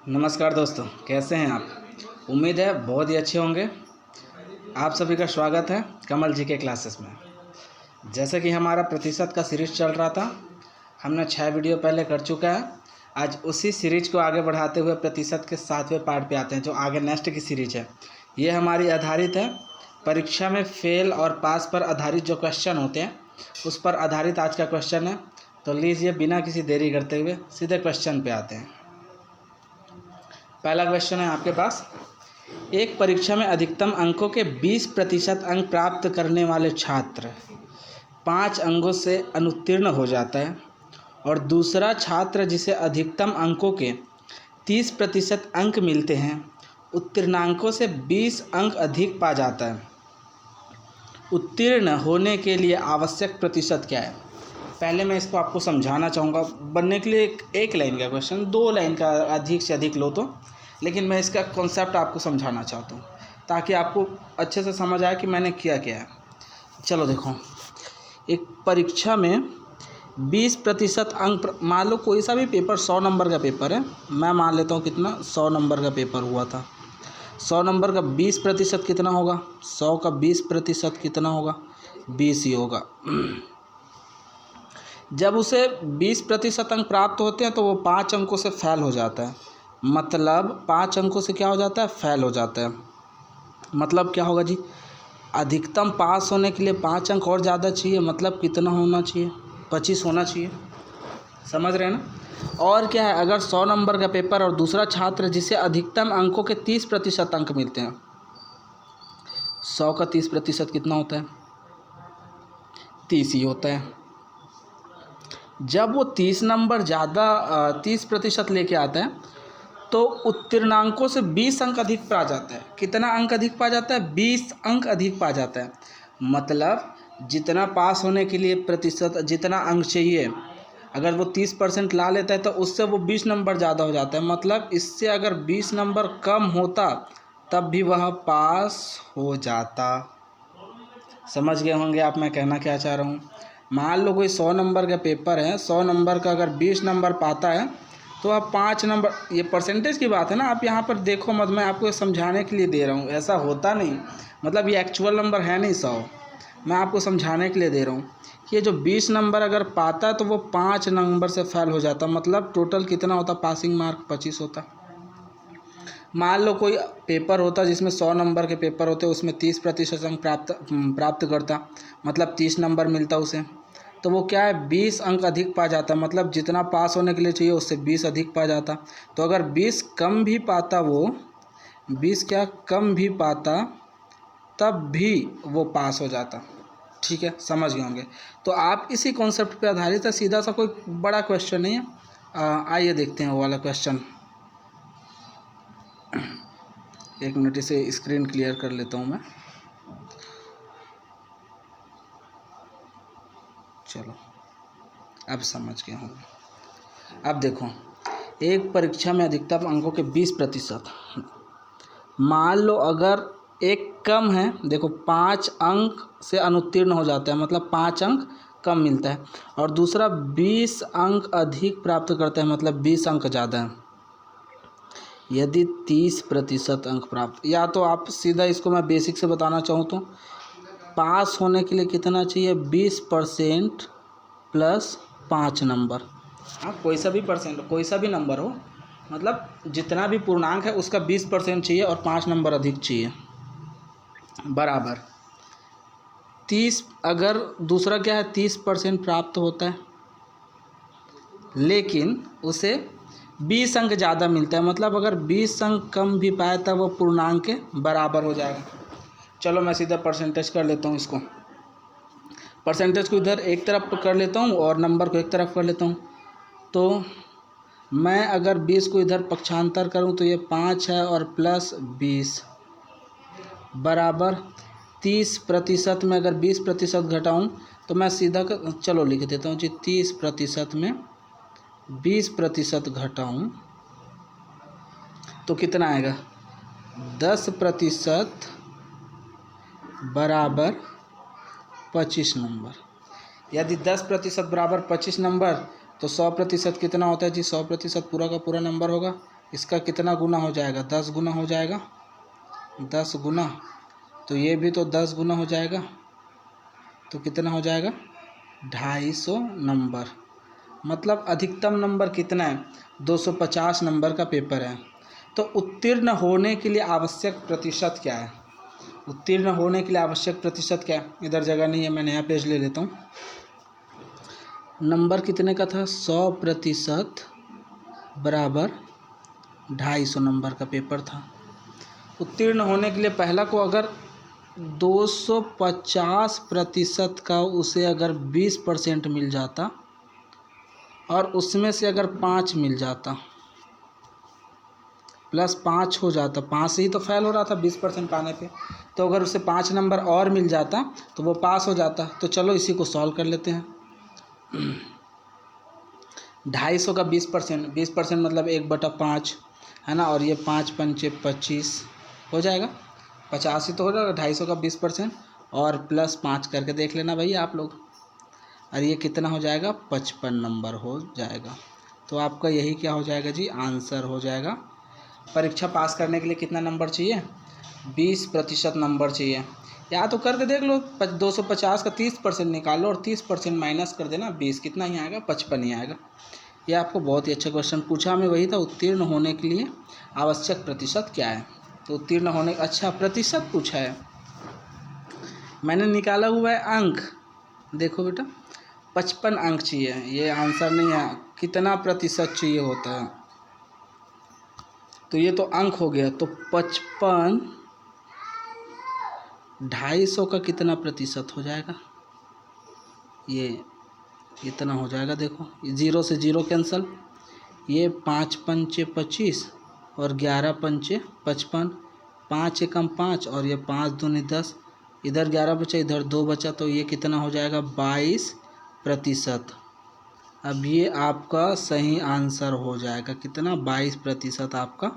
नमस्कार दोस्तों, कैसे हैं आप। उम्मीद है बहुत ही अच्छे होंगे। आप सभी का स्वागत है कमल जी के क्लासेस में। जैसे कि हमारा प्रतिशत का सीरीज चल रहा था, हमने 6 वीडियो पहले कर चुका है। आज उसी सीरीज को आगे बढ़ाते हुए प्रतिशत के 7वें पार्ट पे आते हैं, जो आगे नेक्स्ट की सीरीज है। ये हमारी आधारित है परीक्षा में फेल और पास पर आधारित जो क्वेश्चन होते हैं उस पर आधारित आज का क्वेश्चन है। तो लीजिए बिना किसी देरी करते हुए सीधे क्वेश्चन पे आते हैं। पहला क्वेश्चन है आपके पास, एक परीक्षा में अधिकतम अंकों के 20% अंक प्राप्त करने वाले छात्र 5 अंकों से अनुत्तीर्ण हो जाता है और दूसरा छात्र जिसे अधिकतम अंकों के 30% अंक मिलते हैं उत्तीर्णांकों से 20 अंक अधिक पा जाता है। उत्तीर्ण होने के लिए आवश्यक प्रतिशत क्या है। पहले मैं इसको आपको समझाना चाहूँगा। बनने के लिए एक लाइन का क्वेश्चन, 2 लाइन का अधिक से अधिक लो तो, लेकिन मैं इसका कॉन्सेप्ट आपको समझाना चाहता हूँ ताकि आपको अच्छे से समझ आए कि मैंने किया क्या है। चलो देखो, एक परीक्षा में 20% अंक, मान लो कोई सा भी पेपर 100 नंबर का पेपर है, मैं मान लेता हूँ कितना 100 नंबर का पेपर हुआ था। 100 नंबर का 20% कितना होगा, 100 का 20% कितना होगा, 20 ही होगा। जब उसे 20% अंक प्राप्त होते हैं तो वो 5 अंकों से फेल हो जाता है। मतलब 5 अंकों से क्या हो जाता है, फेल हो जाता है। मतलब क्या होगा जी, अधिकतम पास होने के लिए 5 अंक और ज़्यादा चाहिए। मतलब कितना होना चाहिए, 25 होना चाहिए। समझ रहे हैं ना। और क्या है, अगर 100 नंबर का पेपर और दूसरा छात्र जिसे अधिकतम अंकों के 30% अंक मिलते हैं, 100 का 30% कितना होता है, 30 ही होता है। जब वो 30 नंबर ज़्यादा 30% लेके आता है तो उत्तीर्णांकों से 20 अंक अधिक पा जाता है। कितना अंक अधिक पा जाता है, 20 अंक अधिक पा जाता है। मतलब जितना पास होने के लिए प्रतिशत, जितना अंक चाहिए, अगर वो 30% ला लेता है तो उससे वो 20 नंबर ज़्यादा हो जाता है। मतलब इससे अगर 20 नंबर कम होता तब भी वह पास हो जाता। समझ गए होंगे आप मैं कहना क्या चाह रहा हूँ। मान लो कोई 100 नंबर का पेपर है, 100 नंबर का अगर 20 नंबर पाता है तो आप 5 नंबर, ये परसेंटेज की बात है ना, आप यहाँ पर देखो मत, मैं आपको समझाने के लिए दे रहा हूँ, ऐसा होता नहीं। मतलब ये एक्चुअल नंबर है नहीं 100, मैं आपको समझाने के लिए दे रहा हूँ कि ये जो 20 नंबर अगर पाता है तो वो 5 नंबर से फेल हो जाता। मतलब टोटल कितना होता, पासिंग मार्क 25 होता। मान लो कोई पेपर होता जिसमें 100 नंबर के पेपर होते, उसमें 30% अंक प्राप्त करता, मतलब 30 नंबर मिलता उसे, तो वो क्या है, 20 अंक अधिक पा जाता। मतलब जितना पास होने के लिए चाहिए उससे 20 अधिक पा जाता। तो अगर 20 कम भी पाता, वो 20 क्या कम भी पाता, तब भी वो पास हो जाता। ठीक है, समझ गए होंगे। तो आप इसी कॉन्सेप्ट पे आधारित है, सीधा सा कोई बड़ा क्वेश्चन नहीं है। आइए देखते हैं वो वाला क्वेश्चन। एक मिनट, इसे स्क्रीन क्लियर कर लेता हूँ मैं। चलो अब समझ गए होंगे। अब देखो, एक परीक्षा में अधिकतम अंकों के 20%, मान लो अगर एक कम है, देखो 5 अंक से अनुत्तीर्ण हो जाता है, मतलब 5 अंक कम मिलता है, और दूसरा 20 अंक अधिक प्राप्त करता है, मतलब 20 अंक ज़्यादा है। यदि 30% अंक प्राप्त, या तो आप सीधा इसको मैं बेसिक से बताना चाहूँ तो पास होने के लिए कितना चाहिए, 20% प्लस 5 नंबर। हाँ, कोई सा भी परसेंट, कोई सा भी नंबर हो, मतलब जितना भी पूर्णांक है उसका 20% चाहिए और 5 नंबर अधिक चाहिए, बराबर 30। अगर दूसरा क्या है, 30% प्राप्त होता है लेकिन उसे 20 अंक ज़्यादा मिलता है। मतलब अगर 20 अंक कम भी पाए तब वो पूर्णांक के बराबर हो जाएगा। चलो मैं सीधा परसेंटेज कर लेता हूँ इसको, परसेंटेज को इधर एक तरफ कर लेता हूँ और नंबर को एक तरफ कर लेता हूँ। तो मैं अगर 20 को इधर पक्षांतर करूँ तो ये 5 है और प्लस 20 बराबर 30% में अगर 20% घटाऊँ तो मैं सीधा चलो लिख देता हूँ जी, 30% में 20% घटाऊँ तो कितना आएगा, 10% बराबर 25 नंबर। यदि 10% बराबर 25 नंबर तो 100% कितना होता है जी, 100% पूरा का पूरा नंबर होगा, इसका कितना गुना हो जाएगा, 10 गुना हो जाएगा, 10 गुना, तो ये भी तो 10 गुना हो जाएगा, तो कितना हो जाएगा 250 नंबर। मतलब अधिकतम नंबर कितना है, 250 नंबर का पेपर है। तो उत्तीर्ण होने के लिए आवश्यक प्रतिशत क्या है, उत्तीर्ण होने के लिए आवश्यक प्रतिशत क्या है, इधर जगह नहीं है, मैं नया पेज ले लेता हूँ। नंबर कितने का था, 100% बराबर 250 नंबर का पेपर था। उत्तीर्ण होने के लिए पहला को अगर 250% का उसे अगर 20% मिल जाता और उसमें से अगर 5 मिल जाता, +5 हो जाता, 5 से ही तो फेल हो रहा था 20% पाने पे, तो अगर उसे 5 नंबर और मिल जाता तो वो पास हो जाता। तो चलो इसी को सॉल्व कर लेते हैं। 250 का 20% मतलब 1/5 है ना, और ये 5 पंचे 25 हो जाएगा, 50 ही तो हो जाएगा। 250 का 20% और +5 करके देख लेना भाई आप लोग, और ये कितना हो जाएगा, 55 नंबर हो जाएगा। तो आपका यही क्या हो जाएगा जी, आंसर हो जाएगा। परीक्षा पास करने के लिए कितना नंबर चाहिए, 20% नंबर चाहिए। या तो करके देख लो, 250 का 30% निकालो और 30% माइनस कर देना, 20 कितना ही आएगा, 55 ही आएगा। यह आपको बहुत ही अच्छा क्वेश्चन पूछा हमें, वही था उत्तीर्ण होने के लिए आवश्यक प्रतिशत क्या है। तो उत्तीर्ण होने, अच्छा प्रतिशत पूछा है, मैंने निकाला हुआ है अंक। देखो बेटा 55 अंक चाहिए, ये आंसर नहीं है, कितना प्रतिशत चाहिए होता है, तो ये तो अंक हो गया। तो 55 250 का कितना प्रतिशत हो जाएगा, ये इतना हो जाएगा। देखो 0 से 0 कैंसल, ये 5 पंचे 25 और 11 पंचे 55, 5 एकम 5 और ये 5 दूनी 10, इधर 11 बचा, इधर 2 बचा, तो ये कितना हो जाएगा 22%। अब ये आपका सही आंसर हो जाएगा, कितना 22% आपका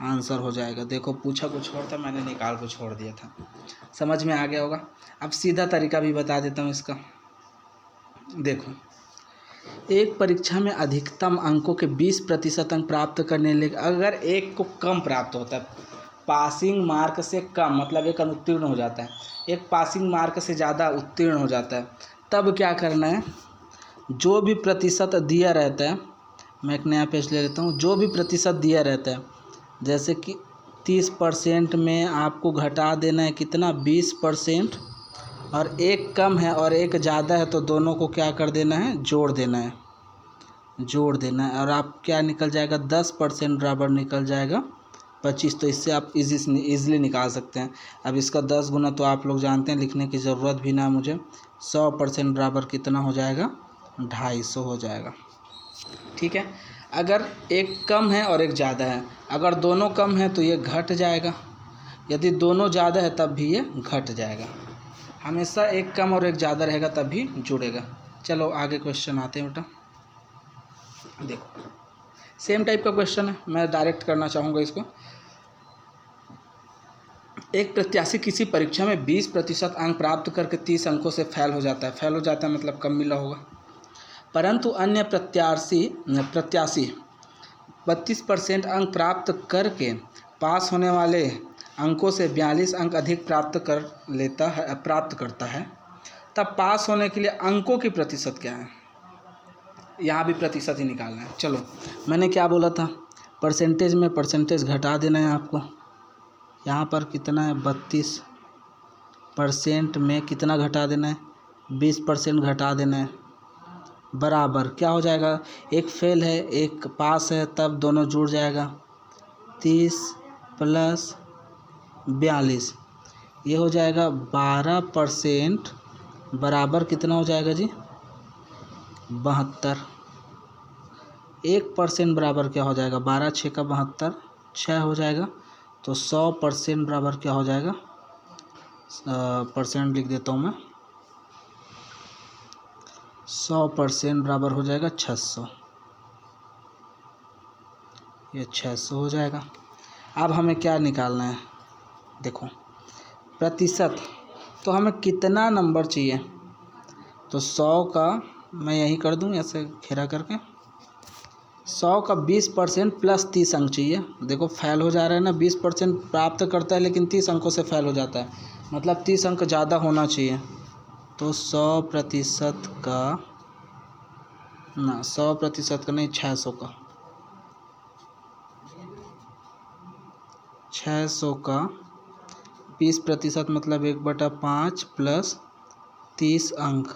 आंसर हो जाएगा। देखो पूछा कुछ और था, मैंने निकाल को छोड़ दिया था, समझ में आ गया होगा। अब सीधा तरीका भी बता देता हूँ इसका। देखो एक परीक्षा में अधिकतम अंकों के 20% अंक प्राप्त करने के लिए अगर एक को कम प्राप्त होता है, पासिंग मार्क से कम, मतलब एक अनुत्तीर्ण हो जाता है, एक पासिंग मार्क से ज़्यादा उत्तीर्ण हो जाता है, तब क्या करना है, जो भी प्रतिशत दिया रहता है, मैं एक नया पेज ले लेता हूँ, जो भी प्रतिशत दिया रहता है, जैसे कि 30% में आपको घटा देना है कितना, 20%, और एक कम है और एक ज़्यादा है तो दोनों को क्या कर देना है, जोड़ देना है, जोड़ देना है, और आप क्या निकल जाएगा, 10% बराबर निकल जाएगा 25। तो इससे आप इजीली निकाल सकते हैं। अब इसका 10 गुना तो आप लोग जानते हैं, लिखने की ज़रूरत भी ना मुझे। 100% बराबर कितना हो जाएगा, 250 हो जाएगा। ठीक है, अगर एक कम है और एक ज़्यादा है, अगर दोनों कम है तो ये घट जाएगा, यदि दोनों ज़्यादा है तब भी ये घट जाएगा। हमेशा एक कम और एक ज़्यादा रहेगा तब भी जुड़ेगा। चलो आगे क्वेश्चन आते हैं बेटा। देखो सेम टाइप का क्वेश्चन है, मैं डायरेक्ट करना चाहूँगा इसको। एक प्रत्याशी किसी परीक्षा में 20% अंक प्राप्त करके 30 अंकों से फेल हो जाता है। फेल हो जाता है मतलब कम मिला होगा, परंतु अन्य प्रत्याशी 32% अंक प्राप्त करके पास होने वाले अंकों से 42 अंक अधिक प्राप्त करता है, तब पास होने के लिए अंकों की प्रतिशत क्या है। यहाँ भी प्रतिशत ही निकालना है। चलो मैंने क्या बोला था, परसेंटेज में परसेंटेज घटा देना है आपको। यहाँ पर कितना है, 32% में कितना घटा देना है, 20% घटा देना है, बराबर क्या हो जाएगा, एक फेल है एक पास है, तब दोनों जुड़ जाएगा, 30 + 42, ये हो जाएगा 12% बराबर कितना हो जाएगा जी, 72। 1% बराबर क्या हो जाएगा, 12 × 6 = 72, 6 हो जाएगा। तो 100% बराबर क्या हो जाएगा, परसेंट लिख देता हूँ मैं, 100% बराबर हो जाएगा 600, ये 600 हो जाएगा। अब हमें क्या निकालना है, देखो प्रतिशत, तो हमें कितना नंबर चाहिए, तो 100 का मैं यही कर दूं ऐसे घेरा करके, 100 का 20% प्लस 30 अंक चाहिए। देखो फेल हो जा रहा है ना, 20% प्राप्त करता है लेकिन 30 अंकों से फेल हो जाता है, मतलब 30 अंक ज़्यादा होना चाहिए। तो 100% का ना, 100% का नहीं, 600 का, 600 का 20% मतलब 1/5 प्लस 30 अंक,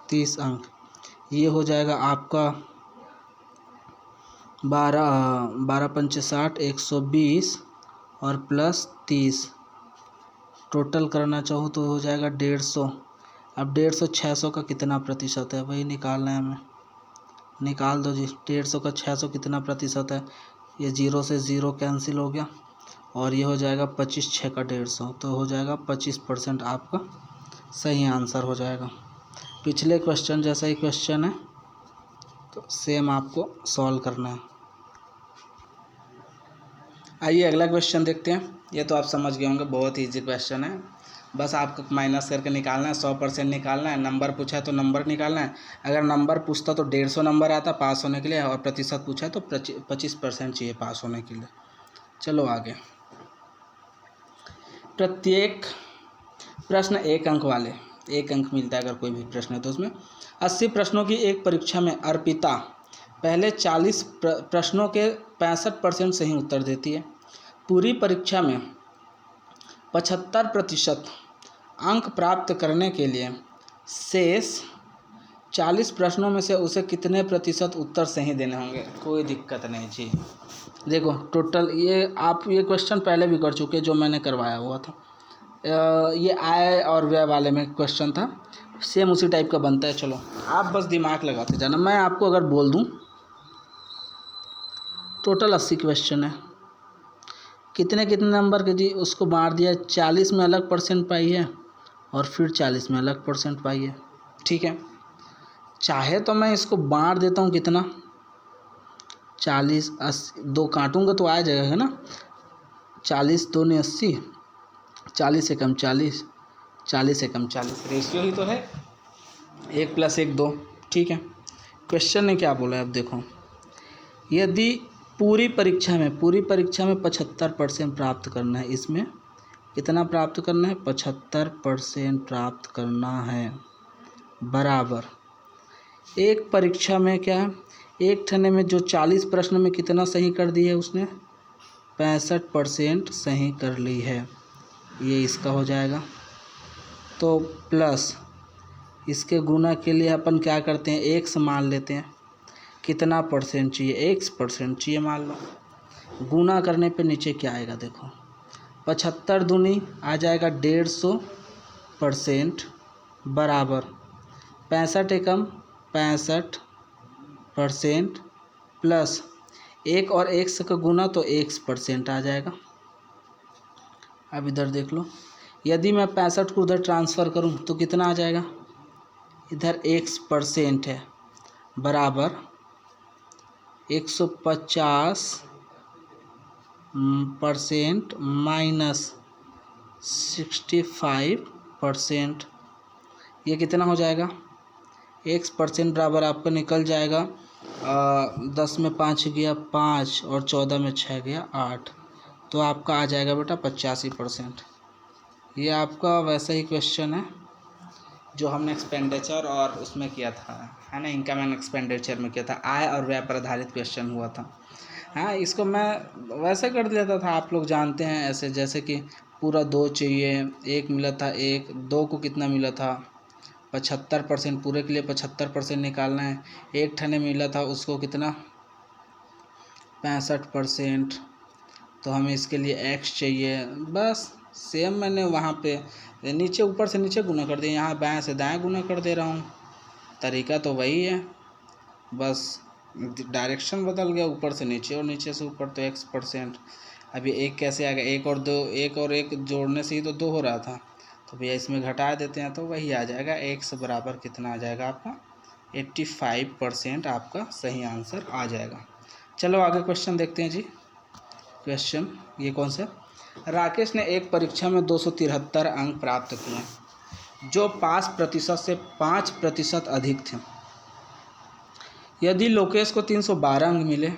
30 अंक, ये हो जाएगा आपका 12 पंचे 60, 120 और प्लस 30, टोटल करना चाहूँ तो हो जाएगा 150। अब 150 600 का कितना प्रतिशत है वही निकालना है हमें, निकाल दो जी। 150 का 600 कितना प्रतिशत है, ये 0 से 0 कैंसिल हो गया और ये हो जाएगा 25 6 का 150, तो हो जाएगा 25% आपका सही आंसर हो जाएगा। पिछले क्वेश्चन जैसा ही क्वेश्चन है, तो सेम आपको सॉल्व करना है। आइए अगला क्वेश्चन देखते हैं। ये तो आप समझ गए होंगे, बहुत ही ईजी क्वेश्चन है, बस आपको माइनस करके निकालना है। 100% निकालना है, नंबर पूछा है तो नंबर निकालना है। अगर नंबर पूछता तो 150 नंबर आता पास होने के लिए, और प्रतिशत पूछा है तो 25% चाहिए पास होने के लिए। चलो आगे। प्रत्येक प्रश्न 1 अंक वाले, 1 अंक मिलता है अगर कोई भी प्रश्न है तो उसमें। 80 प्रश्नों की एक परीक्षा में अर्पिता पहले 40 प्रश्नों के 65% सही उत्तर देती है। पूरी परीक्षा में 75% अंक प्राप्त करने के लिए शेष 40 प्रश्नों में से उसे कितने प्रतिशत उत्तर सही देने होंगे। कोई दिक्कत नहीं जी। देखो टोटल ये क्वेश्चन पहले भी कर चुके जो मैंने करवाया हुआ था। ये आय और व्यय वाले में क्वेश्चन था, सेम उसी टाइप का बनता है। चलो आप बस दिमाग लगाते जाना। मैं आपको अगर बोल दूं टोटल 80 क्वेश्चन है, कितने कितने नंबर के जी, उसको बांट दिया। 40 में अलग परसेंट पाई है और फिर 40 में अलग परसेंट पाई है। ठीक है, चाहे तो मैं इसको बांट देता हूँ कितना, 40 80, 2 काटूंगा तो आ जाएगा ना, 40 2 ने 80, 40 से कम 40, 40 से कम 40, रेशियो ही तो है 1 + 1 2। ठीक है, क्वेश्चन ने क्या बोला है अब देखो। यदि पूरी परीक्षा में 75% प्राप्त करना है, इसमें कितना प्राप्त करना है, 75% प्राप्त करना है, बराबर एक परीक्षा में क्या है, एक ठने में जो 40 प्रश्न में कितना सही कर दी है उसने, 65% सही कर ली है, ये इसका हो जाएगा। तो प्लस इसके गुना के लिए अपन क्या करते हैं, 1 मान लेते हैं। कितना परसेंट चाहिए, 1% चाहिए मान लो। गुना करने पे नीचे क्या आएगा देखो, 75 दूनी आ जाएगा 150% बराबर 65 एकम 65% प्लस 1 और 1 का गुना तो 1% आ जाएगा। अब इधर देख लो, यदि मैं 65 को उधर ट्रांसफ़र करूं तो कितना आ जाएगा, इधर 1% है बराबर 150% माइनस 65%, ये कितना हो जाएगा, 1% बराबर आपका निकल जाएगा 10 में 5 गया 5 और 14 में 6 गया 8, तो आपका आ जाएगा बेटा 85%। ये आपका वैसा ही क्वेश्चन है जो हमने एक्सपेंडिचर और उसमें किया था, है ना, इनकम एंड एक्सपेंडिचर में किया था, आय और व्यय पर आधारित क्वेश्चन हुआ था। हाँ, इसको मैं वैसे कर देता था, आप लोग जानते हैं ऐसे, जैसे कि पूरा 2 चाहिए, 1 मिला था, 1 2 को कितना मिला था 75%, पूरे के लिए 75% निकालना है। एक ठने मिला था उसको कितना 65%, तो हमें इसके लिए x चाहिए। बस सेम मैंने वहाँ पे नीचे ऊपर से नीचे गुना कर दिया, यहाँ बाएं से दाएं गुना कर दे रहा हूँ, तरीका तो वही है, बस डायरेक्शन बदल गया, ऊपर से नीचे और नीचे से ऊपर, तो x%। अभी 1 कैसे आ गया, 1 और 2, 1 और 1 जोड़ने से ही तो 2 हो रहा था, तो भैया इसमें घटा देते हैं तो वही आ जाएगा, x बराबर कितना आ जाएगा आपका 85% आपका सही आंसर आ जाएगा। चलो आगे क्वेश्चन देखते हैं जी। क्वेश्चन ये कौन सा, राकेश ने एक परीक्षा में 273 अंक प्राप्त किए जो पास प्रतिशत से 5% अधिक थे। यदि लोकेश को 312 अंक मिले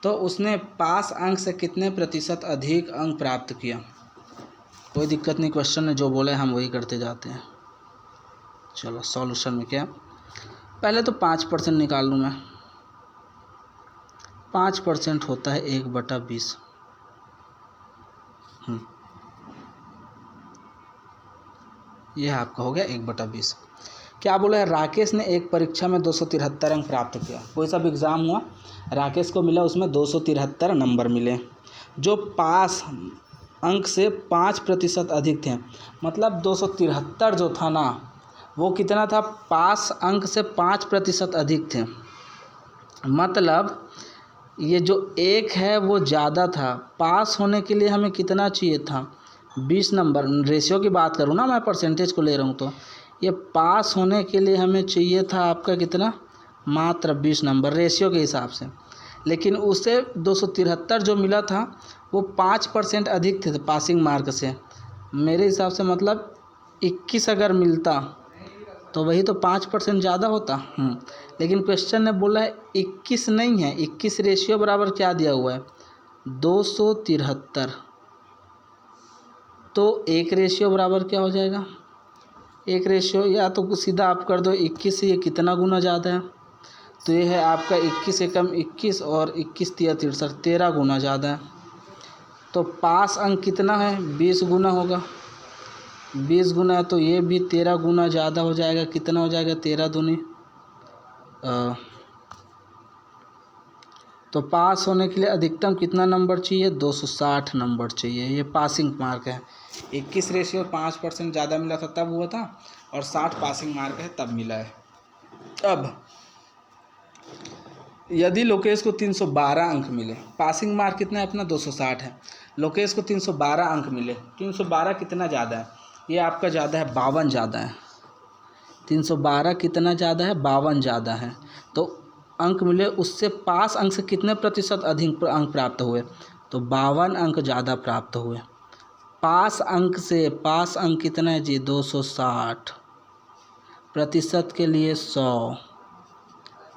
तो उसने पास अंक से कितने प्रतिशत अधिक अंक प्राप्त किया। कोई दिक्कत नहीं, क्वेश्चन है जो बोले हम वही करते जाते हैं। चलो सॉल्यूशन में क्या, पहले तो 5% निकाल लूँ मैं। 5% होता है 1/20। यह आपका हो गया 1/20। क्या बोला है, राकेश ने एक परीक्षा में 273 अंक प्राप्त किया। कोई सा भी एग्ज़ाम हुआ, राकेश को मिला उसमें 273 नंबर मिले, जो पास अंक से 5% अधिक थे। मतलब 273 जो था ना, वो कितना था, पास अंक से 5% अधिक थे। मतलब ये जो 1 है वो ज़्यादा था। पास होने के लिए हमें कितना चाहिए था, 20 नंबर। रेशियो की बात करूँ ना, मैं परसेंटेज को ले रहा हूँ, तो ये पास होने के लिए हमें चाहिए था आपका कितना, मात्र 20 नंबर रेशियो के हिसाब से। लेकिन उसे 273 जो मिला था वो 5% अधिक थे पासिंग मार्क से। मेरे हिसाब से मतलब 21 अगर मिलता तो वही तो 5% ज़्यादा होता। लेकिन क्वेश्चन ने बोला है 21 नहीं है, 21 रेशियो बराबर क्या दिया हुआ है, 273। तो 1 रेशियो बराबर क्या हो जाएगा, 1 रेशियो या तो सीधा आप कर दो 21 से ये कितना गुना ज़्यादा है, तो ये है आपका 21 एकम 21 और 21 तिया 63, 13 गुना ज़्यादा है। तो पास अंक कितना है, 20 गुना होगा, 20 गुना है तो ये भी 13 गुना ज़्यादा हो जाएगा। कितना हो जाएगा, 13 दूनी। तो पास होने के लिए अधिकतम कितना नंबर चाहिए, 260 नंबर चाहिए। ये पासिंग मार्क है। 21 रेशियो 5% ज़्यादा मिला था तब हुआ था, और 60 पासिंग मार्क है तब मिला है। अब यदि लोकेश को 312 अंक मिले, पासिंग मार्क कितना है अपना, 260 है, लोकेश को 312 अंक मिले, 312 कितना ज़्यादा है, ये आपका ज़्यादा है 52 ज़्यादा है। 312 कितना ज़्यादा है, 52 ज़्यादा है। तो अंक मिले, उससे पास अंक से कितने प्रतिशत अधिक अंक प्राप्त हुए, तो 52 अंक ज़्यादा प्राप्त हुए। पास अंक से, पास अंक कितना है जी, 260, प्रतिशत के लिए 100,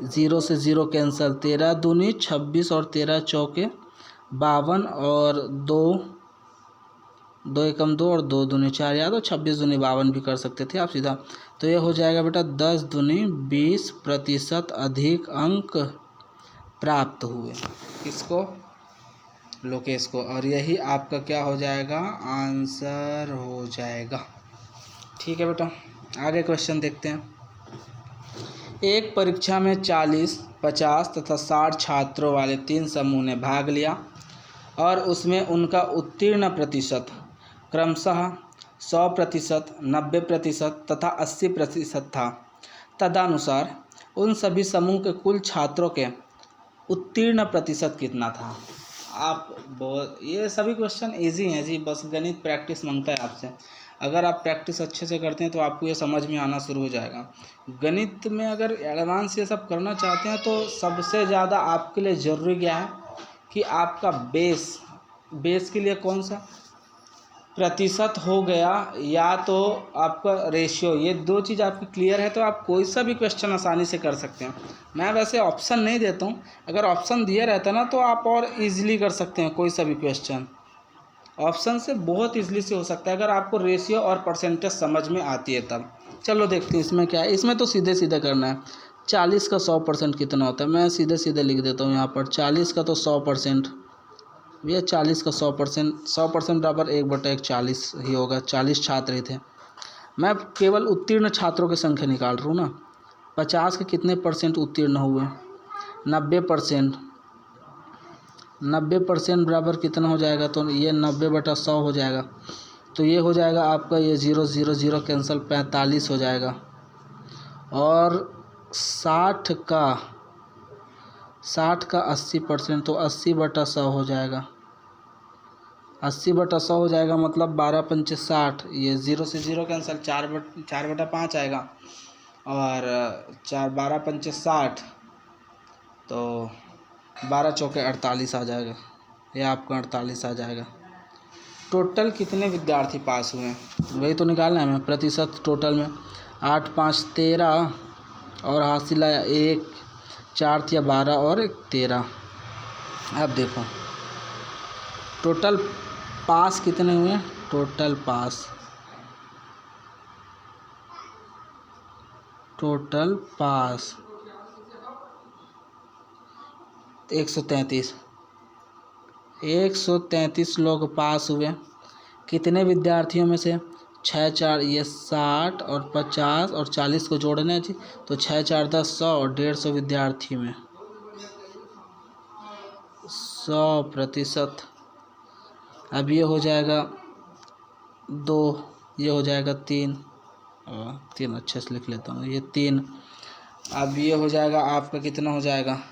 0 से 0 कैंसल, 13 दूनी 26 और 13 चौके 52 और 2 एकम 2 और 2 दूनी 4, या तो 26 दूनी 52 भी कर सकते थे आप सीधा। तो ये हो जाएगा बेटा 10 दूनी 20% अधिक अंक प्राप्त हुए। किसको, लोकेश को। और यही आपका क्या हो जाएगा, आंसर हो जाएगा। ठीक है बेटा, आगे क्वेश्चन देखते हैं। एक परीक्षा में 40, 50 तथा 60 छात्रों वाले 3 समूह ने भाग लिया और उसमें उनका उत्तीर्ण प्रतिशत क्रमशः 100%, 90% तथा 80% था। तदनुसार उन सभी समूह के कुल छात्रों के उत्तीर्ण प्रतिशत कितना था। आप बहुत, ये सभी क्वेश्चन इजी हैं जी, बस गणित प्रैक्टिस मांगता है आपसे। अगर आप प्रैक्टिस अच्छे से करते हैं तो आपको ये समझ में आना शुरू हो जाएगा। गणित में अगर एडवांस ये सब करना चाहते हैं तो सबसे ज़्यादा आपके लिए ज़रूरी क्या है कि आपका बेस के लिए कौन सा, प्रतिशत हो गया या तो आपका रेशियो, ये 2 चीज़ आपकी क्लियर है तो आप कोई सा भी क्वेश्चन आसानी से कर सकते हैं। मैं वैसे ऑप्शन नहीं देता हूँ, अगर ऑप्शन दिया रहता ना तो आप और इजीली कर सकते हैं कोई सा भी क्वेश्चन। ऑप्शन से बहुत इजीली से हो सकता है अगर आपको रेशियो और परसेंटेज समझ में आती है तब। चलो देखते हैं इसमें क्या है। इसमें तो सीधे सीधे करना है। 40 का 100% कितना होता है, मैं सीधे सीधे लिख देता हूँ यहाँ पर। 40 का तो 100%, भैया 40 का 100%, 100% बराबर 1/1 40 ही होगा। 40 छात्र ही थे, मैं केवल उत्तीर्ण छात्रों की संख्या निकाल रहा हूँ ना। 50 के कितने परसेंट उत्तीर्ण हुए, 90%। 90% बराबर कितना हो जाएगा, तो ये 90/100 हो जाएगा। तो ये हो जाएगा आपका, ये 0 0 0 कैंसल, 45 हो जाएगा। और 60 का 80%, तो 80/100 हो जाएगा। 80/100 हो जाएगा, मतलब 12 पंचे 60, ये 0 से 0 कैंसल, 4/5 आएगा। और 12 पंचे 60, तो 12 चौके 48 आ जाएगा। ये आपका 48 आ जाएगा। टोटल कितने विद्यार्थी पास हुए हैं वही तो निकालना है हमें। प्रतिशत टोटल में 8 5 13 और हासिल आया 1, 4 या 12 और 13। अब देखो टोटल पास कितने हुए, टोटल पास 133। 133 लोग पास हुए। कितने विद्यार्थियों में से, 6 4 ये 60 और 50 और 40 को जोड़ना है जी, तो 6 4 10 100 और 150 विद्यार्थी में 100%। अब ये हो जाएगा 2, ये हो जाएगा 3 और 3 अच्छे से लिख लेता हूँ, ये 3। अब ये हो जाएगा आपका, कितना हो जाएगा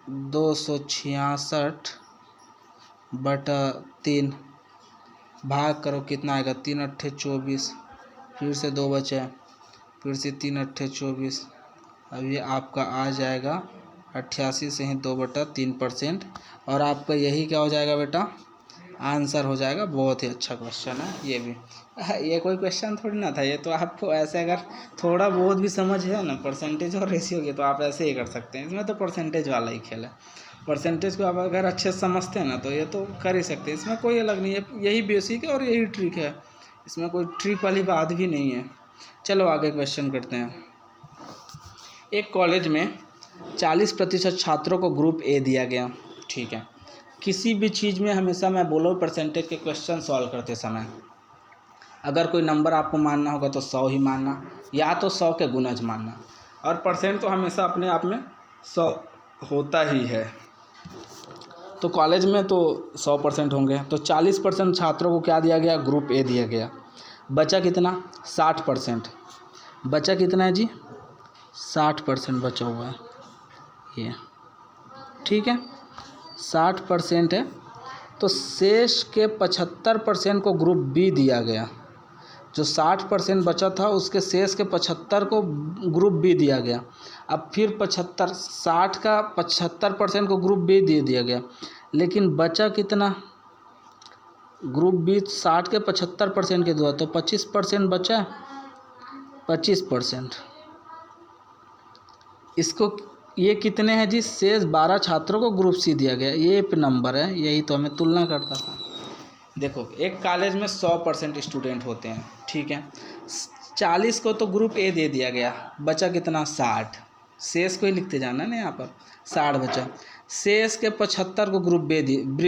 266/3, भाग करो कितना आएगा, 3 अट्ठे 24, फिर से 2 बचे, फिर से 3 अट्ठे 24। अब ये आपका आ जाएगा 88 से ही 2/3%। और आपका यही क्या हो जाएगा बेटा, आंसर हो जाएगा। बहुत ही अच्छा क्वेश्चन है ये भी। ये कोई क्वेश्चन थोड़ी ना था, ये तो आपको ऐसे अगर थोड़ा बहुत भी समझ है ना परसेंटेज और रेशियो की, तो आप ऐसे ही कर सकते हैं। इसमें तो परसेंटेज वाला ही खेल है। परसेंटेज को आप अगर अच्छे से समझते हैं ना तो ये तो कर ही सकते हैं, इसमें कोई अलग नहीं है। यही बेसिक है और यही ट्रिक है, इसमें कोई ट्रिक वाली बात भी नहीं है। चलो आगे क्वेश्चन करते हैं। एक कॉलेज में 40% छात्रों को ग्रुप ए दिया गया, ठीक है। किसी भी चीज़ में हमेशा मैं बोलो परसेंटेज के क्वेश्चन सॉल्व करते समय अगर कोई नंबर आपको मानना होगा तो 100 ही मानना, या तो 100 के गुणज मानना, और परसेंट तो हमेशा अपने आप में 100 होता ही है। तो कॉलेज में तो 100% होंगे, तो 40% छात्रों को क्या दिया गया, ग्रुप ए दिया गया। बचा कितना, 60%। बचा कितना है जी, 60% बचा हुआ है ये, ठीक है। 60% है, तो शेष के 75% को ग्रुप बी दिया गया। जो 60% बचा था उसके शेष के 75 को ग्रुप बी दिया गया। अब फिर 60 का 75% को ग्रुप बी दे दिया गया, लेकिन बचा कितना, ग्रुप बी 60 के 75% के द्वारा, तो 25% बचा, 25%। इसको ये कितने हैं जी, शेष 12 छात्रों को ग्रुप सी दिया गया। ये नंबर है, यही तो हमें तुलना करता था। देखो एक कॉलेज में 100% स्टूडेंट होते हैं, ठीक है। 40 को तो ग्रुप ए दे दिया गया, बचा कितना, 60। शेष को ही लिखते जाना ना, यहाँ पर 60 बचा। शेष के 75 को ग्रुप बी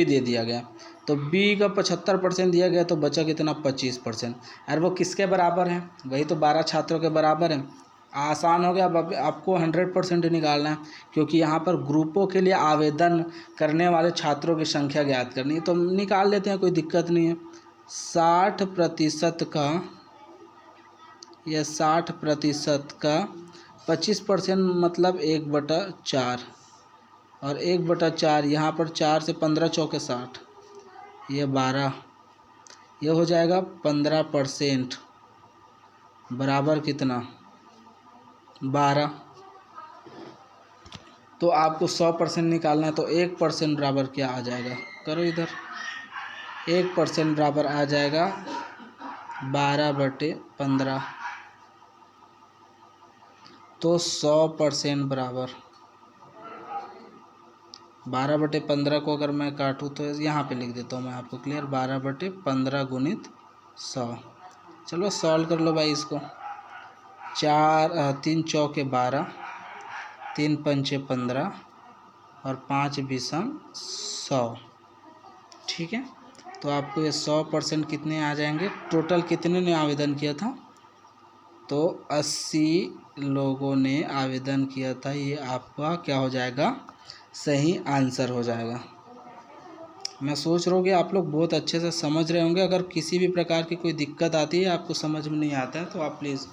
दे दिया गया, तो बी का 75% दिया गया, तो बचा कितना, 25%। और वो किसके बराबर है, वही तो 12 छात्रों के बराबर है। आसान हो गया। अब आपको 100% निकालना है, क्योंकि यहाँ पर ग्रुपों के लिए आवेदन करने वाले छात्रों की संख्या ज्ञात करनी है, तो निकाल लेते हैं, कोई दिक्कत नहीं है। 60% का, यह 60% का 25% मतलब 1/4, और 1/4 यहाँ पर 4 से 15 चौके 60, ये 12, ये हो जाएगा 15% बराबर कितना, 12। तो आपको 100% निकालना है, तो 1% बराबर क्या आ जाएगा, करो इधर, 1% बराबर आ जाएगा 12/15। तो 100% बराबर 12/15 को अगर मैं काटूँ तो यहाँ पे लिख देता हूँ मैं आपको क्लियर, 12/15 गुणित 100। चलो सॉल्व कर लो भाई इसको। 3 चौके 12, 3 पंचे 15 और 5 बीसम 100, ठीक है। तो आपको ये 100% कितने आ जाएंगे, टोटल कितने ने आवेदन किया था, तो 80 लोगों ने आवेदन किया था। ये आपका क्या हो जाएगा, सही आंसर हो जाएगा। मैं सोच रहा हूँ कि आप लोग बहुत अच्छे से समझ रहे होंगे। अगर किसी भी प्रकार की कोई दिक्कत आती है, आपको समझ में नहीं आता है, तो आप प्लीज़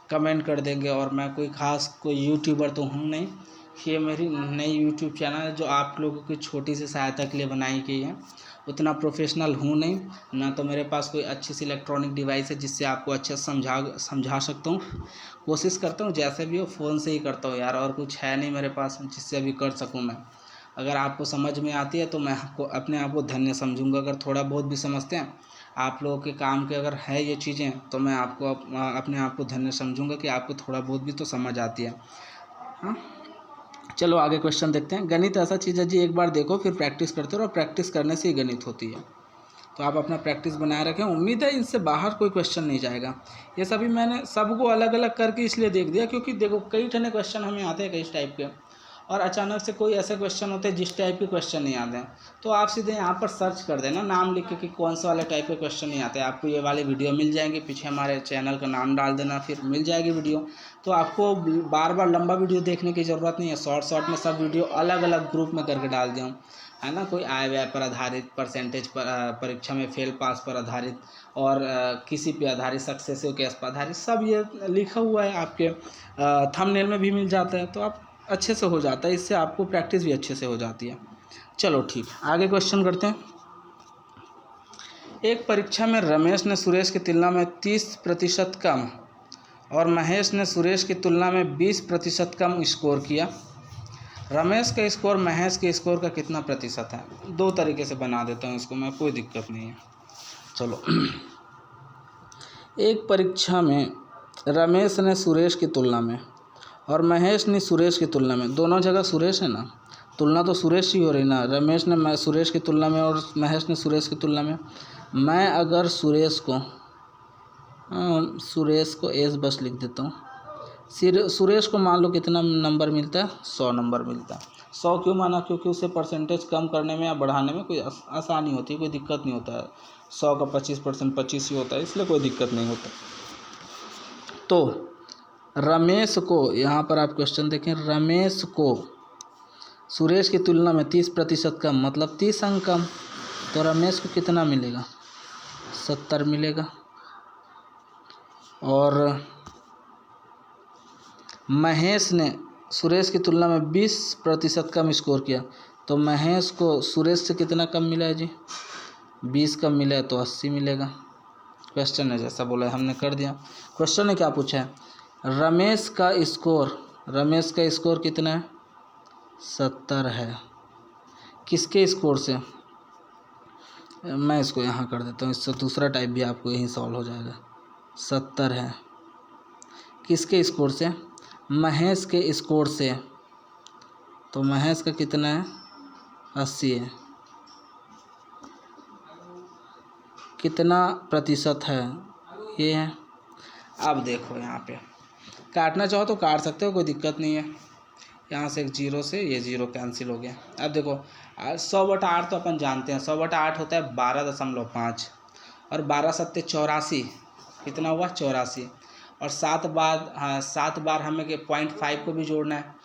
कमेंट कर देंगे। और मैं कोई यूट्यूबर तो हूँ नहीं, ये मेरी नई यूट्यूब चैनल है जो आप लोगों की छोटी सी सहायता के लिए बनाई गई है। उतना प्रोफेशनल हूँ नहीं, ना तो मेरे पास कोई अच्छी सी इलेक्ट्रॉनिक डिवाइस है जिससे आपको अच्छे से समझा सकता हूँ। कोशिश करता हूँ जैसे भी हो, फ़ोन से ही करता हूँ यार, और कुछ है नहीं मेरे पास जिससे अभी कर सकूँ मैं। अगर आपको समझ में आती है तो मैं आपको अपने आप को धन्य समझूंगा। अगर थोड़ा बहुत भी समझते हैं आप लोगों के काम के अगर है ये चीज़ें तो मैं आपको अपने आप को धन्य समझूंगा कि आपको थोड़ा बहुत भी तो समझ आती है। हाँ, चलो आगे क्वेश्चन देखते हैं। गणित ऐसा चीज़ है जी, एक बार देखो फिर प्रैक्टिस करते रहो, और प्रैक्टिस करने से ही गणित होती है। तो आप अपना प्रैक्टिस बनाए रखें, उम्मीद है इनसे बाहर कोई क्वेश्चन नहीं जाएगा। ये सभी मैंने सबको अलग अलग करके इसलिए देख दिया क्योंकि देखो कई ठने क्वेश्चन हमें आते हैं कई टाइप के, और अचानक से कोई ऐसे क्वेश्चन होते हैं जिस टाइप के क्वेश्चन नहीं आते हैं, तो आप सीधे यहाँ पर सर्च कर देना नाम लिख के कि कौन सा वाले टाइप के क्वेश्चन नहीं आते हैं। आपको ये वाली वीडियो मिल जाएंगे, पीछे हमारे चैनल का नाम डाल देना, फिर मिल जाएगी वीडियो। तो आपको बार बार लंबा वीडियो देखने की ज़रूरत नहीं है, शॉर्ट शॉर्ट में सब वीडियो अलग अलग ग्रुप में करके डाल दिया हूँ, है ना। कोई आय व्यय पर आधारित, परसेंटेज पर, परीक्षा में फेल पास पर आधारित, और किसी पे आधारित, सक्सेसिव केस पर आधारित, सब ये लिखा हुआ है। आपके थंबनेल में भी मिल जाता है, तो आप अच्छे से हो जाता है, इससे आपको प्रैक्टिस भी अच्छे से हो जाती है। चलो ठीक, आगे क्वेश्चन करते हैं। एक परीक्षा में रमेश ने सुरेश की तुलना में 30% कम और महेश ने सुरेश की तुलना में 20% कम स्कोर किया। रमेश का स्कोर महेश के स्कोर का कितना प्रतिशत है? दो तरीके से बना देता हूँ इसको मैं, कोई दिक्कत नहीं है। चलो, एक परीक्षा में रमेश ने सुरेश की तुलना में और महेश ने सुरेश की तुलना में, दोनों जगह सुरेश है ना, तुलना तो सुरेश ही हो रही ना। रमेश ने सुरेश की तुलना में और महेश ने सुरेश की तुलना में। मैं अगर सुरेश को एस बस लिख देता हूँ। सुरेश को मान लो कितना नंबर मिलता है? 100 नंबर मिलता है। 100 क्यों माना? क्योंकि उससे परसेंटेज कम करने में या बढ़ाने में कोई आसानी होती है, कोई दिक्कत नहीं होता है। 100 का 25% 25 ही होता है, इसलिए कोई दिक्कत नहीं होता। तो रमेश को, यहाँ पर आप क्वेश्चन देखें, रमेश को सुरेश की तुलना में 30% कम, मतलब 30 अंक कम, तो रमेश को कितना मिलेगा? 70 मिलेगा। और महेश ने सुरेश की तुलना में 20% कम स्कोर किया, तो महेश को सुरेश से कितना कम मिला है जी? 20 कम मिला है, तो 80 मिलेगा। क्वेश्चन है जैसा बोला है हमने कर दिया। क्वेश्चन ने क्या पूछा है? रमेश का स्कोर कितना है? 70 है। किसके स्कोर से? मैं इसको यहाँ कर देता हूँ, इससे दूसरा टाइप भी आपको यहीं सॉल्व हो जाएगा। 70 है। किसके स्कोर से? महेश के स्कोर से। तो महेश का कितना है? 80 है। कितना प्रतिशत है? ये है। अब देखो यहाँ पे काटना चाहो तो काट सकते हो, कोई दिक्कत नहीं है। यहाँ से एक जीरो से ये जीरो कैंसिल हो गया। अब देखो 100/8 तो अपन जानते हैं, 100/8 होता है 12.5, और 12 सत्ते 84, कितना हुआ? 84। और 7 बार हमें 0.5 को भी जोड़ना है,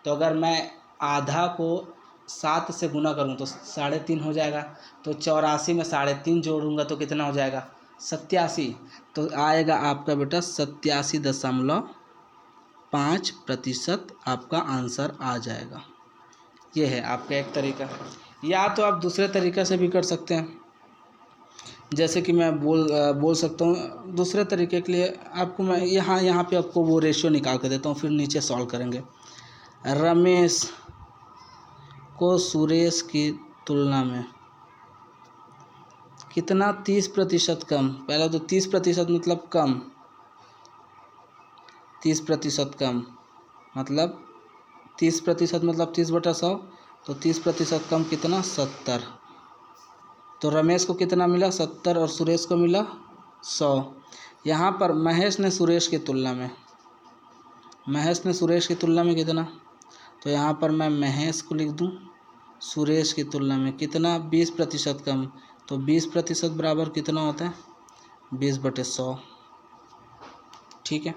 तो अगर मैं आधा को 7 से गुना करूँ तो 3.5 हो जाएगा। तो 84 में 3.5 जोड़ूंगा तो कितना हो जाएगा? 87। तो आएगा आपका बेटा 87.5% आपका आंसर आ जाएगा। ये है आपका एक तरीका। या तो आप दूसरे तरीक़े से भी कर सकते हैं, जैसे कि मैं बोल सकता हूँ दूसरे तरीके के लिए आपको। मैं यहाँ पे आपको वो रेशियो निकाल कर देता हूँ, फिर नीचे सॉल्व करेंगे। रमेश को सुरेश की तुलना में कितना? 30% कम। पहले तो 30% मतलब कम, 30% कम मतलब 30% मतलब 30/100, तो 30% कम कितना? 70। तो रमेश को कितना मिला? 70, और सुरेश को मिला 100। यहाँ पर महेश ने सुरेश की तुलना में कितना? तो यहाँ पर मैं महेश को लिख दूँ सुरेश की तुलना में कितना? 20% कम। तो 20% बराबर कितना होता है? 20/100। ठीक है,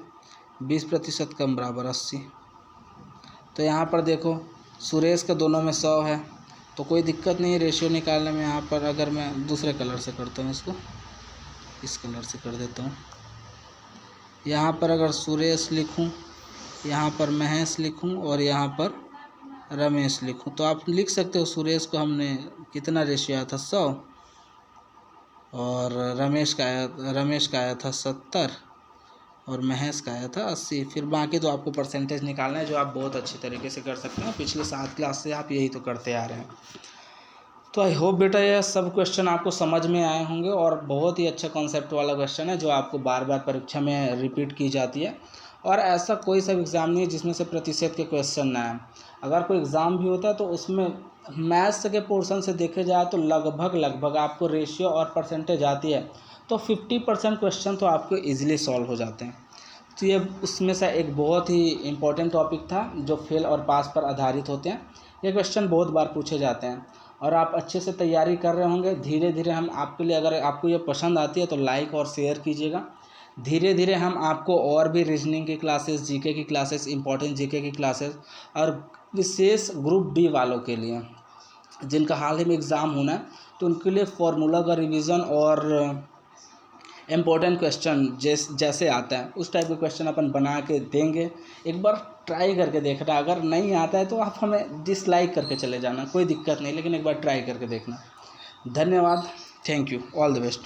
20% कम बराबर 80। तो यहाँ पर देखो सुरेश का दोनों में 100 है, तो कोई दिक्कत नहीं है रेशियो निकालने में। यहाँ पर अगर मैं दूसरे कलर से करता हूँ, इसको इस कलर से कर देता हूँ। यहाँ पर अगर सुरेश लिखूँ, यहाँ पर महेश लिखूँ, और यहाँ पर रमेश लिखूँ, तो आप लिख सकते हो सुरेश को हमने कितना रेशियो आया था? 100, और रमेश का आया था 70, और महेश का आया था 80। फिर बाकी तो आपको परसेंटेज निकालना है, जो आप बहुत अच्छे तरीके से कर सकते हैं। पिछले 7 क्लास से आप यही तो करते आ रहे हैं। तो आई होप बेटा ये सब क्वेश्चन आपको समझ में आए होंगे, और बहुत ही अच्छा कॉन्सेप्ट वाला क्वेश्चन है जो आपको बार बार परीक्षा में रिपीट की जाती है। और ऐसा कोई सा एग्ज़ाम नहीं है जिसमें से प्रतिशत के क्वेश्चन ना आए। अगर कोई एग्ज़ाम भी होता है तो उसमें मैथ्स के पोर्शन से देखे जाए तो लगभग आपको रेशियो और परसेंटेज आती है तो 50% क्वेश्चन तो आपको ईजिली सॉल्व हो जाते हैं। तो ये उसमें से एक बहुत ही इम्पोर्टेंट टॉपिक था जो फेल और पास पर आधारित होते हैं। ये क्वेश्चन बहुत बार पूछे जाते हैं और आप अच्छे से तैयारी कर रहे होंगे। धीरे धीरे हम आपके लिए, अगर आपको ये पसंद आती है तो लाइक और शेयर कीजिएगा। धीरे धीरे हम आपको और भी रीजनिंग की क्लासेस, जीके की क्लासेस, इंपॉर्टेंट जीके की क्लासेस और विशेष ग्रुप बी वालों के लिए जिनका हाल ही में एग्ज़ाम होना है तो उनके लिए फार्मूला का रिवीजन और इम्पोर्टेंट क्वेश्चन जैसे आता है उस टाइप के क्वेश्चन अपन बना के देंगे। एक बार ट्राई करके देखना, अगर नहीं आता है तो आप हमें डिसलाइक करके चले जाना, कोई दिक्कत नहीं, लेकिन एक बार ट्राई करके देखना। धन्यवाद, thank you, all the best.